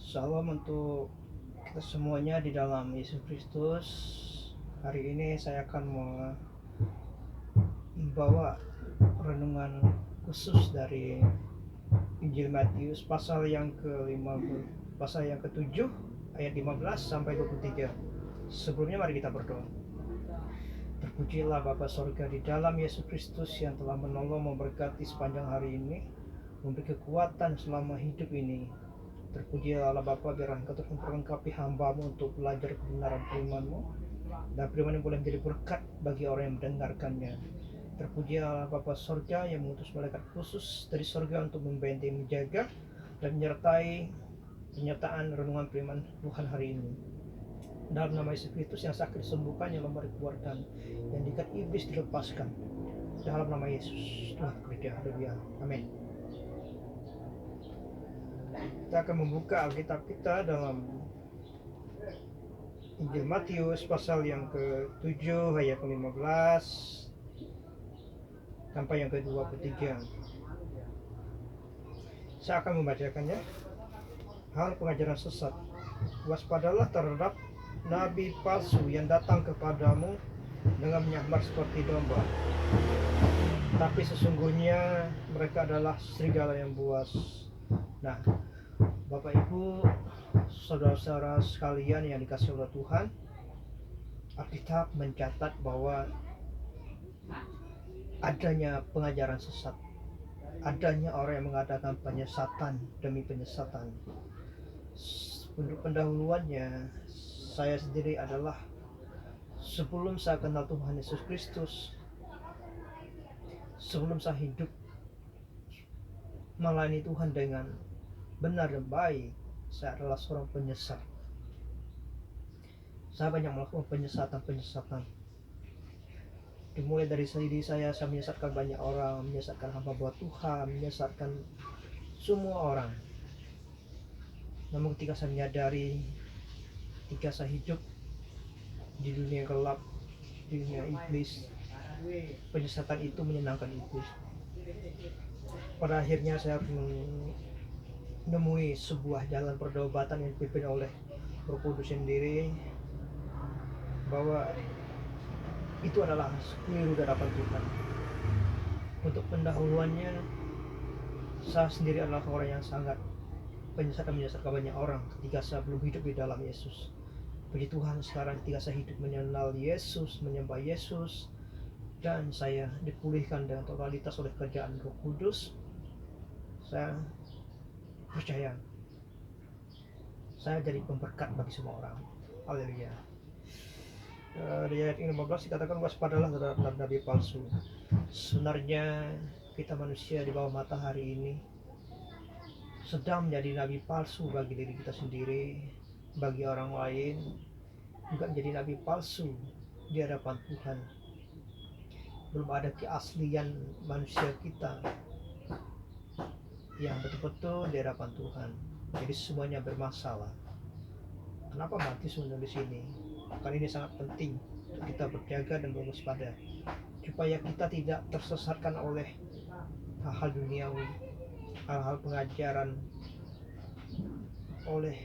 Salam untuk kita semuanya di dalam Yesus Kristus. Hari ini saya akan membawa renungan khusus dari Injil Matius pasal yang ke-7 ayat 15 sampai 23. Sebelumnya mari kita berdoa. Terpujilah Bapa Sorga di dalam Yesus Kristus yang telah menolong memberkati sepanjang hari ini, memberi kekuatan selama hidup ini. Terpujilah Allah Bapa, biar Engkau terus memperlengkapi hamba-Mu untuk belajar kebenaran firman-Mu, dan firman yang boleh menjadi berkat bagi orang yang mendengarkannya. Terpujilah Allah Bapa Sorga yang mengutus malaikat khusus dari sorga untuk membentengi, menjaga, dan menyertai penyertaan renungan firman Tuhan hari ini. Dalam nama Yesus Kristus, yang sakit disembuhkan, yang lemah dikeluarkan, yang diikat iblis dilepaskan. Dalam nama Yesus Tuhan kerja. Haleluya. Amin. Kita akan membuka Alkitab kita dalam Injil Matius pasal yang ke-7 ayat ke-15 sampai yang ke-23. Saya akan membacakannya. Hal pengajaran sesat. Waspadalah terhadap nabi palsu yang datang kepadamu dengan menyamar seperti domba, tapi sesungguhnya mereka adalah serigala yang buas. Nah, Bapak Ibu, saudara-saudara sekalian yang dikasihi oleh Tuhan, Alkitab mencatat bahwa adanya pengajaran sesat, adanya orang yang mengadakan penyesatan demi penyesatan. Untuk pendahuluannya, saya sendiri adalah, sebelum saya kenal Tuhan Yesus Kristus, sebelum saya hidup melayani Tuhan dengan benar dan baik, saya adalah seorang penyesat. Saya banyak melakukan penyesatan. Dimulai dari diri saya menyesatkan banyak orang, menyesatkan hamba buat Tuhan, menyesatkan semua orang. Namun ketika saya menyadari, ketika saya hidup di dunia gelap, di dunia iblis, penyesatan itu menyenangkan iblis. Pada akhirnya saya menemui sebuah jalan perdobatan yang dipimpin oleh Roh Kudus sendiri, bahwa itu adalah keliru di hadapan Tuhan. Untuk pendahuluannya, saya sendiri adalah orang yang sangat menyesatkan banyak orang ketika saya belum hidup di dalam Yesus. Puji Tuhan, sekarang ketika saya hidup mengenal Yesus, menyembah Yesus, dan saya dipulihkan dengan totalitas oleh kerjaan Roh Kudus, saya percaya saya jadi pemberkat bagi semua orang. Haleluya. Di ayat 15 dikatakan, waspadalah terhadap nabi palsu. Sebenarnya kita manusia di bawah matahari ini sedang menjadi nabi palsu bagi diri kita sendiri, bagi orang lain, juga menjadi nabi palsu di hadapan Tuhan. Belum ada keaslian manusia kita yang betul-betul di hadapan Tuhan. Jadi semuanya bermasalah. Kenapa Matius menulis ini? Karena ini sangat penting untuk kita berjaga dan berwaspada, supaya kita tidak tersesatkan oleh hal-hal duniawi, hal-hal pengajaran oleh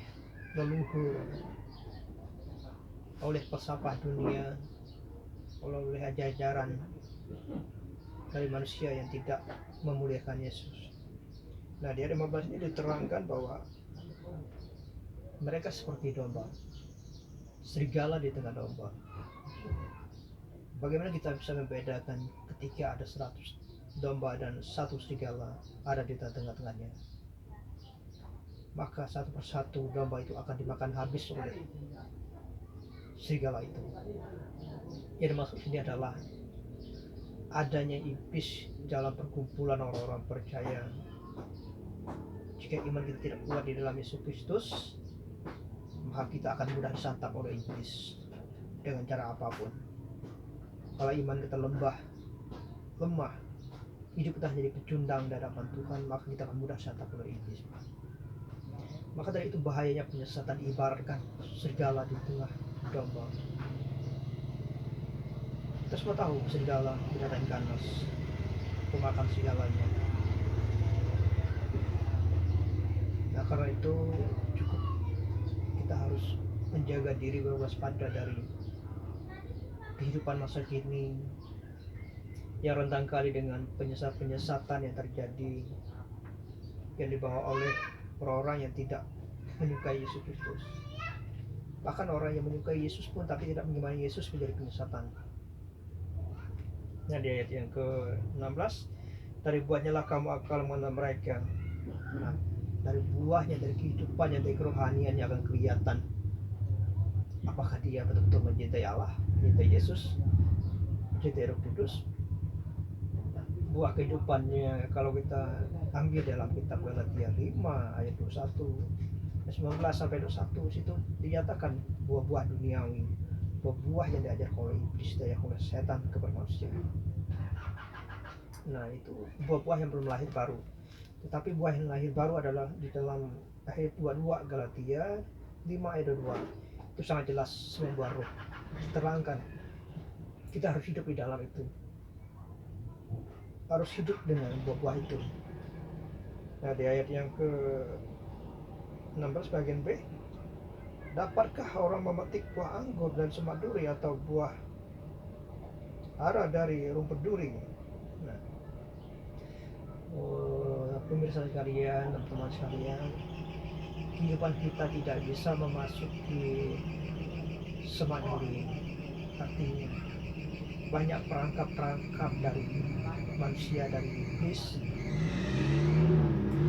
leluhur, oleh pesapah dunia, oleh ajaran dari manusia yang tidak memuliakan Yesus. Nah, di ayat 15 ini diterangkan bahwa mereka seperti domba, serigala di tengah domba. Bagaimana kita bisa membedakan ketika ada 100 domba dan satu serigala ada di tengah-tengahnya? Maka satu persatu domba itu akan dimakan habis oleh serigala itu. Yang dimaksud ini adalah adanya iblis dalam perkumpulan orang-orang percaya. Jika iman kita tidak kuat di dalam Yesus Kristus, maka kita akan mudah disantap oleh iblis dengan cara apapun. Kalau iman kita lemah, hidup kita menjadi pecundang di hadapan Tuhan, maka kita akan mudah disantap oleh iblis. Maka dari itu bahayanya penyesatan, ibaratkan serigala di tengah domba. Kita semua tahu serigala binatang ganas, pemakan segalanya. Nah, karena itu cukup kita harus menjaga diri, berwaspada dari kehidupan masa kini yang rentan kali dengan penyesatan yang terjadi, yang dibawa oleh orang-orang yang tidak menyukai Yesus Kristus. Bahkan orang yang menyukai Yesus pun tapi tidak mengimani Yesus menjadi penyesatan. Nah, di ayat yang ke-16, dari buahnya lah kamu akan mengenal mereka. Nah, dari buahnya, dari kehidupannya, dari kerohaniannya akan kelihatan apakah dia betul-betul mencintai Allah, mencintai Yesus, mencintai Roh Kudus. Buah kehidupannya kalau kita ambil dalam kitab Galatia 5 ayat 21 19 sampai 21, situ dinyatakan buah-buah duniawi, buah-buah yang diajarkan oleh iblis, diajarkan oleh setan kepada manusia. Nah, itu buah-buah yang belum lahir baru. Tetapi buah yang lahir baru adalah di dalam ayat 22 Galatia 5 ayat 22. Itu sangat jelas, semua buah roh diterangkan. Kita harus hidup di dalam itu, harus hidup dengan buah-buah itu. Nah, di ayat yang ke 16 bagian B, dapatkah orang memetik buah anggur dan semak duri atau buah ara dari rumput duri? Nah, pemirsa sekalian, teman-teman sekalian, kehidupan kita tidak bisa memasuki semak duri. Artinya banyak perangkap-perangkap dari manusia, dari iblis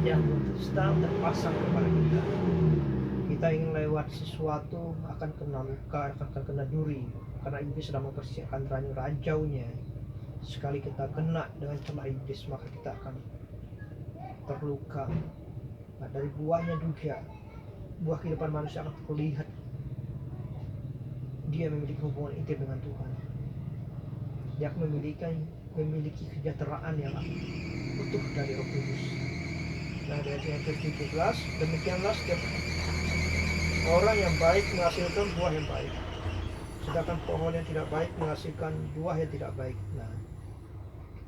yang terpasang kepada kita. Kita ingin lewat sesuatu akan kena luka, akan kena duri, karena iblis sedang mempersiapkan ranjaunya. Sekali kita kena dengan celah iblis, maka kita akan terluka. Nah, dari buahnya juga, buah kehidupan manusia akan terlihat dia memiliki hubungan intim dengan Tuhan. Dia akan memiliki kesejahteraan yang utuh dari Roh Kudus. Nah, dari ayat ke-17, demikianlah setiap orang yang baik menghasilkan buah yang baik, sedangkan pohon yang tidak baik menghasilkan buah yang tidak baik. Nah,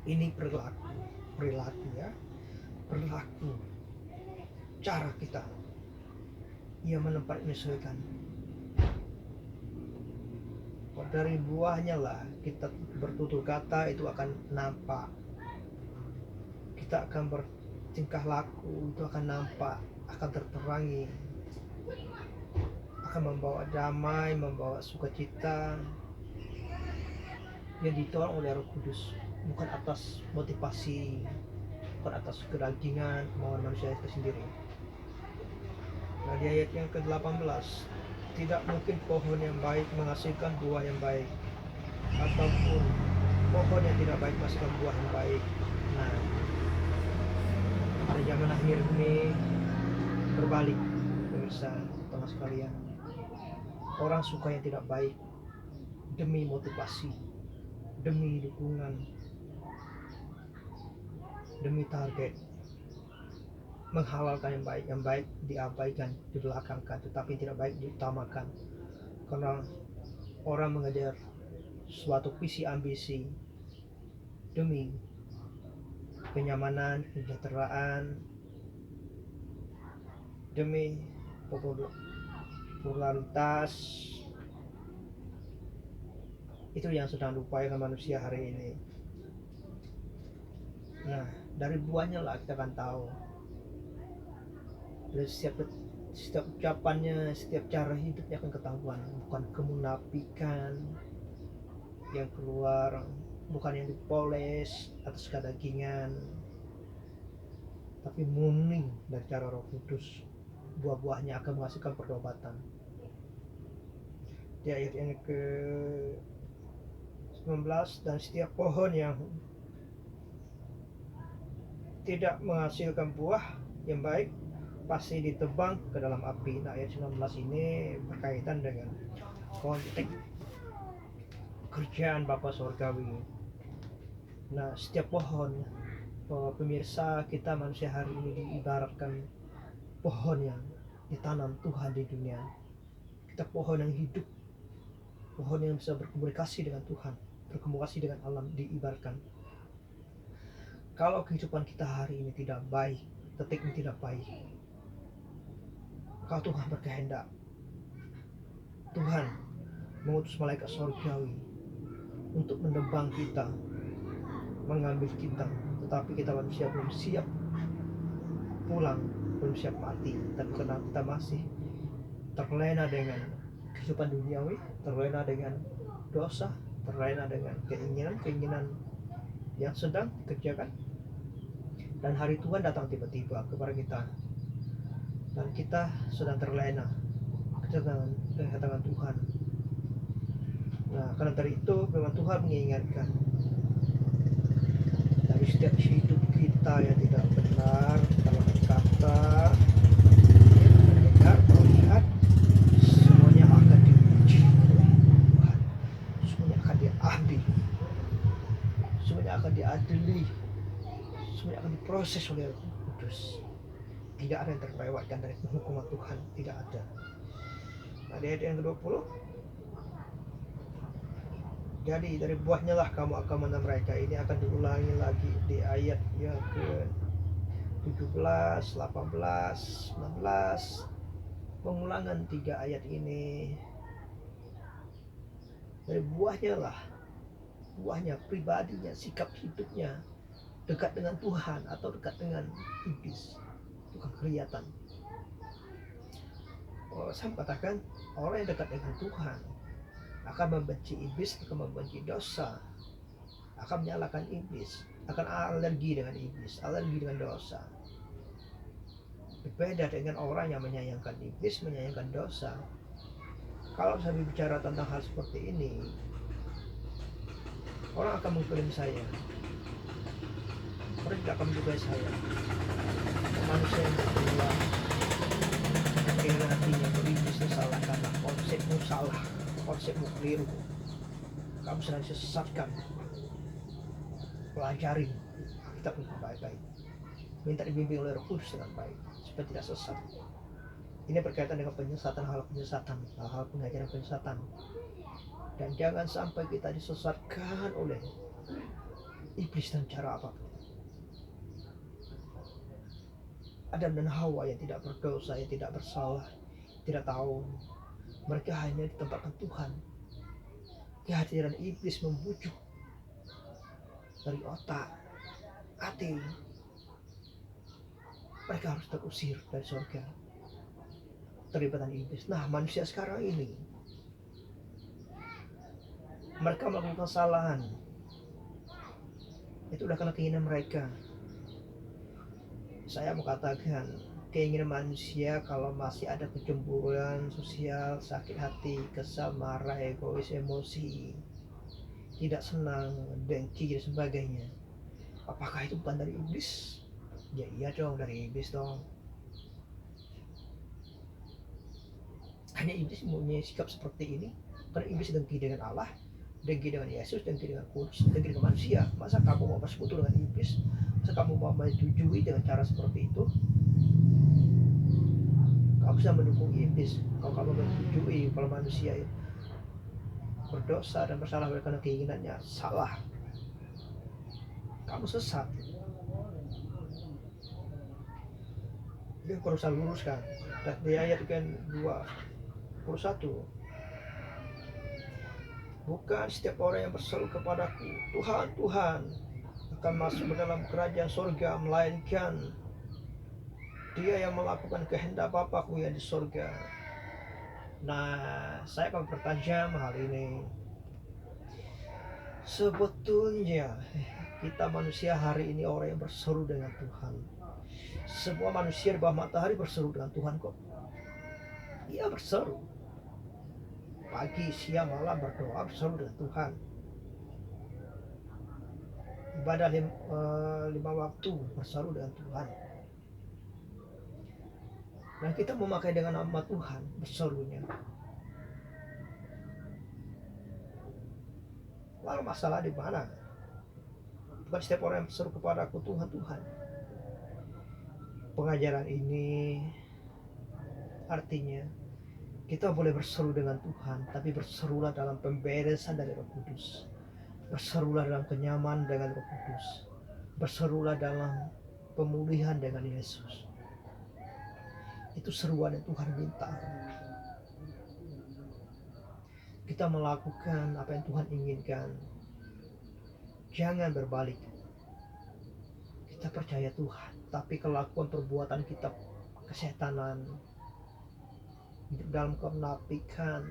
ini perilaku ya, perilaku cara kita, ia menyesuaikan. Dari buahnya lah kita bertutur kata itu akan nampak. Kita akan bertingkah laku itu akan nampak, akan terterangi, akan membawa damai, membawa sukacita yang ditolong oleh Roh Kudus, bukan atas motivasi, bukan atas kedagingan, kemauan manusia itu sendiri. Nah, di ayat yang ke-18, tidak mungkin pohon yang baik menghasilkan buah yang baik, ataupun pohon yang tidak baik menghasilkan buah yang baik. Nah, pada zaman akhir ini berbalik, pemirsa, teman sekalian. Orang suka yang tidak baik demi motivasi, demi dukungan, demi target, menghalalkan yang baik diabaikan, dibelakangkan, tetapi tidak baik diutamakan. Karena orang mengejar suatu visi ambisi demi kenyamanan, kesejahteraan, demi popularitas. Itu yang sedang diupayakan manusia hari ini. Nah, dari buahnya lah kita akan tahu. Dari setiap ucapannya, setiap cara hidupnya akan ketahuan. Bukan kemunafikan yang keluar, bukan yang dipoles atas kedagingan, tapi murni dari cara Roh Kudus. Buah-buahnya akan menghasilkan pertobatan. Di ayat yang ke-19, dan setiap pohon yang tidak menghasilkan buah yang baik pasti ditebang ke dalam api. Nah, ayat 19 ini berkaitan dengan konteks kerjaan Bapa Surgawi. Nah, setiap pohon, pemirsa, kita manusia hari ini diibaratkan pohon yang ditanam Tuhan di dunia. Kita pohon yang hidup, pohon yang bisa berkomunikasi dengan Tuhan, berkomunikasi dengan alam, diibaratkan. Kalau kehidupan kita hari ini tidak baik, detik ini tidak baik, kalau Tuhan berkehendak, Tuhan mengutus malaikat surgawi untuk menebang kita, mengambil kita, tetapi kita manusia belum siap pulang, belum siap mati. Tapi karena kita masih terlena dengan kehidupan duniawi, terlena dengan dosa, terlena dengan keinginan yang sedang dikerjakan, dan hari Tuhan datang tiba-tiba kepada kita dan kita sedang terlena kedatangan Tuhan. Nah, karena dari itu memang Tuhan mengingatkan dari setiap hidup kita yang tidak benar dalam kata, mendengar, melihat, semuanya akan diuji oleh Tuhan, semuanya akan diambil, semuanya akan diadili, semuanya akan diproses oleh Roh Kudus. Tidak ada yang terlewatkan dari hukuman Tuhan, tidak ada. Nah, di ayat yang ke-20, jadi dari buahnya lah kamu akan menang mereka. Ini akan diulangi lagi di ayat yang ke-17, 18, 19. Pengulangan 3 ayat ini. Dari buahnya lah, buahnya, pribadinya, sikap hidupnya dekat dengan Tuhan atau dekat dengan iblis, bukan kelihatan. Saya katakan orang yang dekat dengan Tuhan akan membenci iblis, akan membenci dosa, akan menyalahkan iblis, akan alergi dengan iblis, alergi dengan dosa. Berbeda dengan orang yang menyayangkan iblis, menyayangkan dosa. Kalau saya bicara tentang hal seperti ini, orang akan mengklaim saya, orang tidak akan menduga saya manusia yang berdua. Karena hatinya berbisnis salah, karena konsepmu salah, konsepmu keliru, kamu sedang disesatkan. Pelajari Alkitab dengan baik-baik, minta dibimbing oleh Roh Kudus dengan baik supaya tidak sesat. Ini berkaitan dengan penyesatan, hal-hal pengajaran penyesatan, dan jangan sampai kita disesatkan oleh iblis dengan cara apapun. Adam dan Hawa yang tidak berdosa, yang tidak bersalah, tidak tahu, mereka hanya ditempatkan Tuhan. Kehadiran iblis membujuk dari otak, hati, mereka harus terusir dari surga. Terlibatan iblis. Nah, manusia sekarang ini, mereka melakukan kesalahan, itu udah karena keinginan mereka. Saya mau katakan, keinginan manusia kalau masih ada kecemburuan sosial, sakit hati, kesal, marah, egois, emosi, tidak senang, dengki dan sebagainya, apakah itu bukan dari iblis? Ya iya dong, dari iblis dong. Hanya iblis mempunyai sikap seperti ini karena iblis dengki dengan Allah, dengki dengan Yesus, dengki dengan Kudus, dengki dengan manusia. Masa kamu mau bersekutu dengan iblis? Masa kamu mau menyetujui dengan cara seperti itu? Kamu bisa mendukung iblis kalau kamu menyetujui kalau manusia berdosa dan bersalah karena keinginannya salah. Kamu sesat. Ini perlu saya luruskan. Dan di ayat ke-21, bukan setiap orang yang berseru kepadaku, Tuhan, Tuhan, akan masuk ke dalam kerajaan surga, melainkan dia yang melakukan kehendak Bapa-Ku yang di surga. Nah, saya akan bertajam hal ini. Sebetulnya kita manusia hari ini orang yang berseru dengan Tuhan. Semua manusia di bawah matahari berseru dengan Tuhan kok. Dia berseru. Pagi, siang, malam berdoa, berseru dengan Tuhan. Ibadah 5 waktu berseru dengan Tuhan. Dan kita memakai dengan nama Tuhan berserunya. Lalu masalah di mana? Bukan setiap orang yang berseru kepada aku, Tuhan, Tuhan. Pengajaran ini artinya kita boleh berseru dengan Tuhan, tapi berserulah dalam pemberesan dari Roh Kudus. Berserulah dalam kenyamanan dengan Roh Kudus. Berserulah dalam pemulihan dengan Yesus. Itu seruan yang Tuhan minta. kita melakukan apa yang Tuhan inginkan. Jangan berbalik. Kita percaya Tuhan, tapi kelakuan perbuatan kita kesetanan, hidup dalam kemunafikan,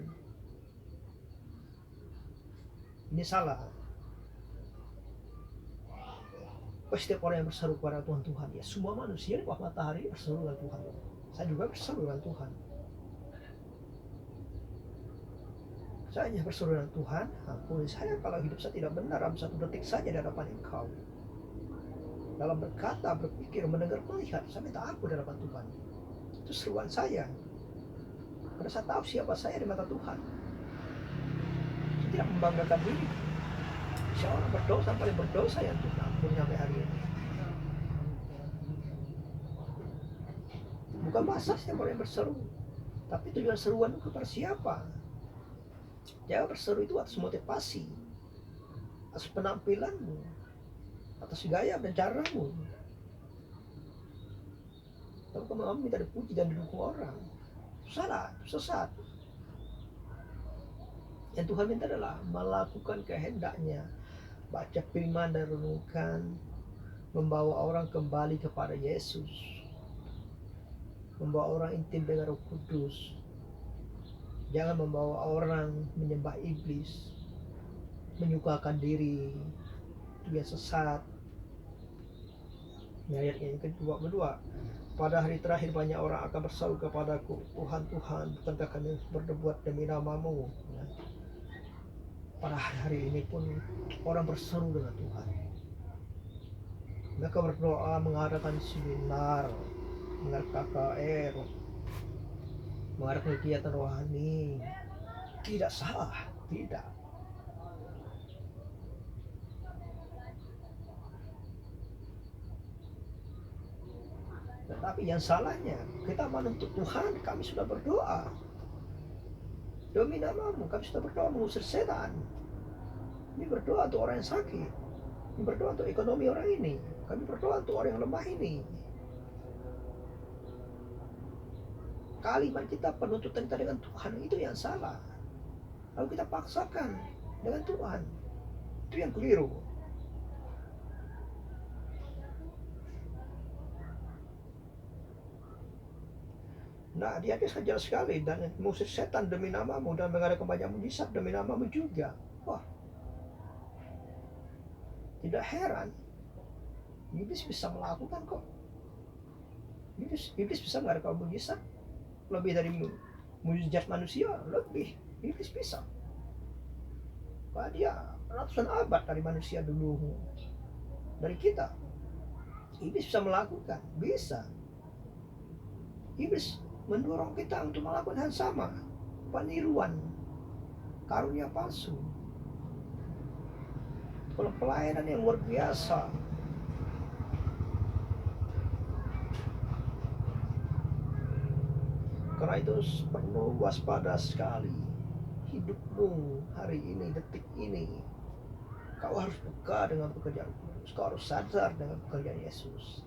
ini salah. Setiap orang yang berseru kepada Tuhan, ya semua manusia di bawah matahari berseru dengan Tuhan. Saya juga berseru dengan Tuhan. Saya hanya berseru dengan Tuhan, ampuni saya kalau hidup saya tidak benar dalam satu detik saja di hadapan Engkau. Dalam berkata, berpikir, mendengar, melihat, saya minta ampun di hadapan Tuhan. Itu seruan saya. Karena saya tahu siapa saya di mata Tuhan. Saya tidak membanggakan diri. Seorang berdosa paling berdosa yang Tuhan ampuni sampai hari ini. Bukan masa setiap orang yang berseru, tapi tujuan seruan itu kepada siapa? Jangan berseru itu atas motivasi, atas penampilanmu, atas gaya dan caramu. Kalau kamu minta dipuji dan didukung orang, salah, sesat. Yang Tuhan minta adalah melakukan kehendaknya, baca firman dan renungkan, membawa orang kembali kepada Yesus, membawa orang intim dengan Roh Kudus. Jangan membawa orang menyembah iblis, menyukakan diri, itu yang sesat. Ayat yang kedua, pada hari terakhir banyak orang akan berseru kepadaku, Tuhan, Tuhan, bukankah kami berbuat demi nama-Mu? Pada hari ini pun orang berseru dengan Tuhan. Mereka berdoa, mengadakan seminar, mengadakan KKR, mengadakan kegiatan rohani. Tidak salah, tidak. Tetapi yang salahnya, kita menuntut Tuhan, kami sudah berdoa demi nama-Mu, kami sudah berdoa mengusir setan. Ini berdoa untuk orang yang sakit, ini berdoa untuk ekonomi orang ini, kami berdoa untuk orang yang lemah ini. Kalimat kita, penuntutan kita dengan Tuhan, itu yang salah. Lalu kita paksakan dengan Tuhan, itu yang keliru. Nah, dia jelas sekali, dan mengusir setan demi nama-Mu, dan mengadakan banyak mujizat demi nama-Mu juga. Wah, tidak heran, iblis bisa melakukan kok. Iblis bisa mengadakan mujizat lebih dari mujizat manusia, lebih. Iblis bisa. Wah, dia ratusan abad dari manusia dulu, dari kita. Iblis bisa melakukan, bisa. Iblis mendorong kita untuk melakukan hal sama, peniruan, karunia palsu, kalau pelayanan yang luar biasa. Karena itu perlu waspada sekali. Hidupmu hari ini, detik ini, kau harus peka dengan pekerjaan Kudus. Kau harus sadar dengan pekerjaan Yesus.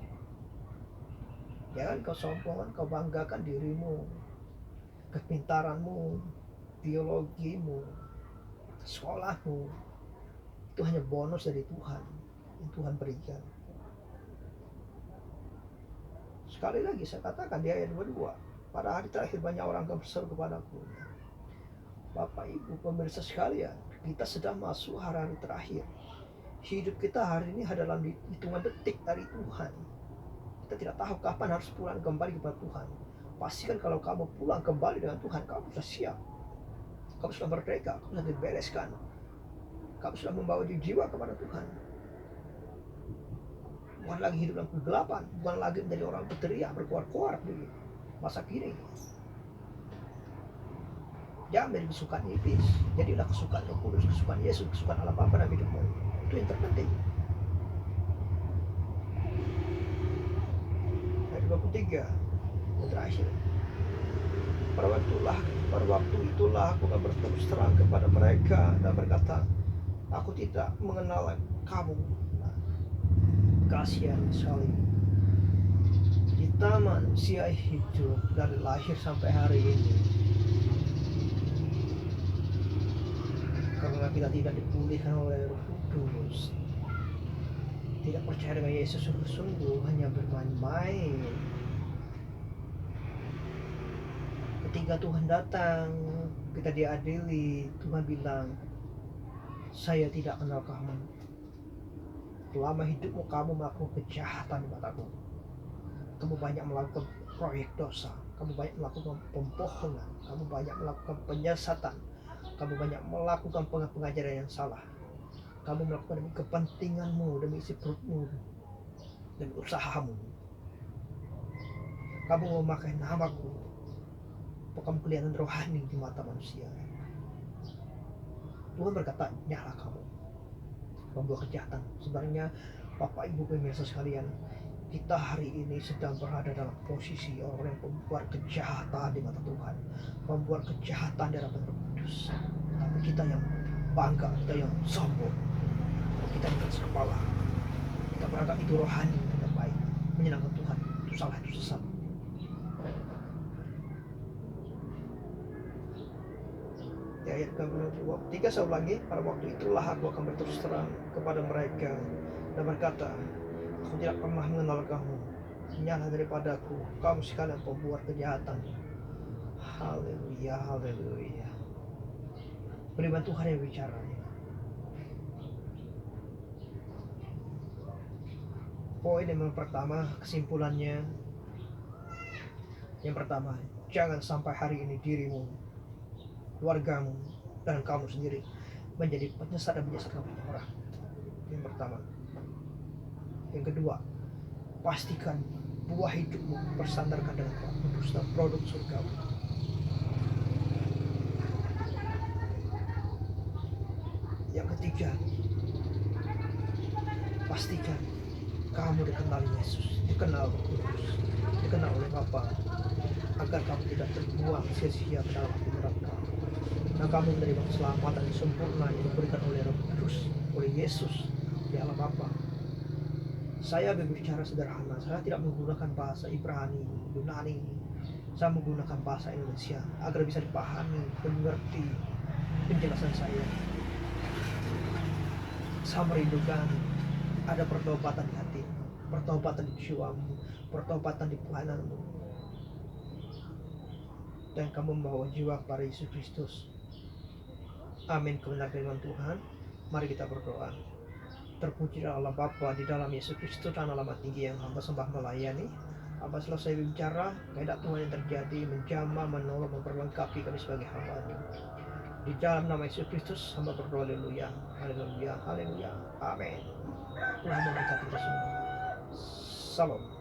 Jangan kau sombongan, kau banggakan dirimu, kepintaranmu, teologimu, sekolahmu. Itu hanya bonus dari Tuhan yang Tuhan berikan. Sekali lagi saya katakan di ayat 22, pada hari terakhir banyak orang akan berseru kepadaku. Bapak Ibu pemirsa sekalian, kita sedang masuk hari-hari terakhir. Hidup kita hari ini adalah hitungan detik dari Tuhan. Kita tidak tahu kapan harus pulang kembali kepada Tuhan. Pastikan kalau kamu pulang kembali dengan Tuhan, kamu sudah siap. Kamu sudah merdeka, kamu sudah dibereskan. Kamu sudah membawa jiwa kepada Tuhan. Bukan lagi hidup dalam kegelapan, bukan lagi menjadi orang berteriak, berkuar-kuar di masa kini. Jangan menjadi kesukaan iblis. Jadilah kesukaan Roh Kudus, kesukaan Yesus, kesukaan Allah Bapa dalam hidupmu. Itu yang terpenting. Ayat 23 yang terakhir. Pada waktu itulah aku akan berterus terang kepada mereka dan berkata, aku tidak mengenal kamu. Nah, kasihan sekali. Kita manusia hidup dari lahir sampai hari ini karena kita tidak dipulihkan oleh Roh Kudus, tidak percaya dengan Yesus sungguh-sungguh, hanya bermain-main. Ketika Tuhan datang, kita diadili, Tuhan bilang, saya tidak kenal kamu. Selama hidupmu kamu melakukan kejahatan di mataku. Kamu banyak melakukan proyek dosa, kamu banyak melakukan pembohongan, kamu banyak melakukan penyesatan, kamu banyak melakukan pengajaran yang salah. Kamu melakukan demi kepentinganmu, demi isi perutmu, demi usahamu. Kamu memakai namaku, kamu kelihatan rohani di mata manusia. Tuhan berkata, nyala kamu membuat kejahatan. Sebenarnya Bapak Ibu pemirsa sekalian, kita hari ini sedang berada dalam posisi orang yang membuat kejahatan di mata Tuhan, membuat kejahatan di hadapan Roh Kudus. Tapi kita yang bangga, kita yang sombong, kita yang keras kepala, kita beranggap itu rohani, kita baik, menyenangkan Tuhan. Itu salah, itu sesat. Di ayat ke-23 saya ulangi, pada waktu itulah aku akan berterus terang kepada mereka dan berkata, aku tidak pernah mengenal kamu, nyala daripadaku, kamu sekalian pembuat kejahatan. Haleluya, haleluya. Firman Tuhan yang bicara. Poin yang pertama, kesimpulannya, yang pertama, jangan sampai hari ini dirimu, keluargamu, dan kamu sendiri menjadi penyesat dan menyesatkan banyak orang. Yang pertama. Yang kedua, pastikan buah hidupmu bersandarkan dengan produk surgawi. Yang ketiga, pastikan kamu dikenal Yesus, dikenal Kudus, dikenal oleh Bapa, agar kamu tidak terbuang sia-sia ke dalam api neraka. Nah, kamu menerima keselamatan yang sempurna yang diberikan oleh Roh Kudus, oleh Yesus di alam Bapa. Saya berbicara sederhana, saya tidak menggunakan bahasa Ibrani, Yunani, saya menggunakan bahasa Indonesia agar bisa dipahami dan mengerti penjelasan saya. Saya merindukan ada pertobatan di hatimu, pertobatan di jiwamu, pertobatan di kehananmu, dan kamu membawa jiwa kepada Yesus Kristus. Amin. Kebenaran firman Tuhan. Mari kita berdoa. Terpujilah Allah Bapa di dalam Yesus Kristus dan alamat tinggi yang hamba sembah melayani. Hamba selesai bicara, kehendak Tuhan yang terjadi, menjamah, menolong, memperlengkapi kami sebagai hamba-Nya. Di dalam nama Yesus Kristus hamba berdoa, haleluya, haleluya, haleluya, amin. Tuhan memberkati kita semua. Salam.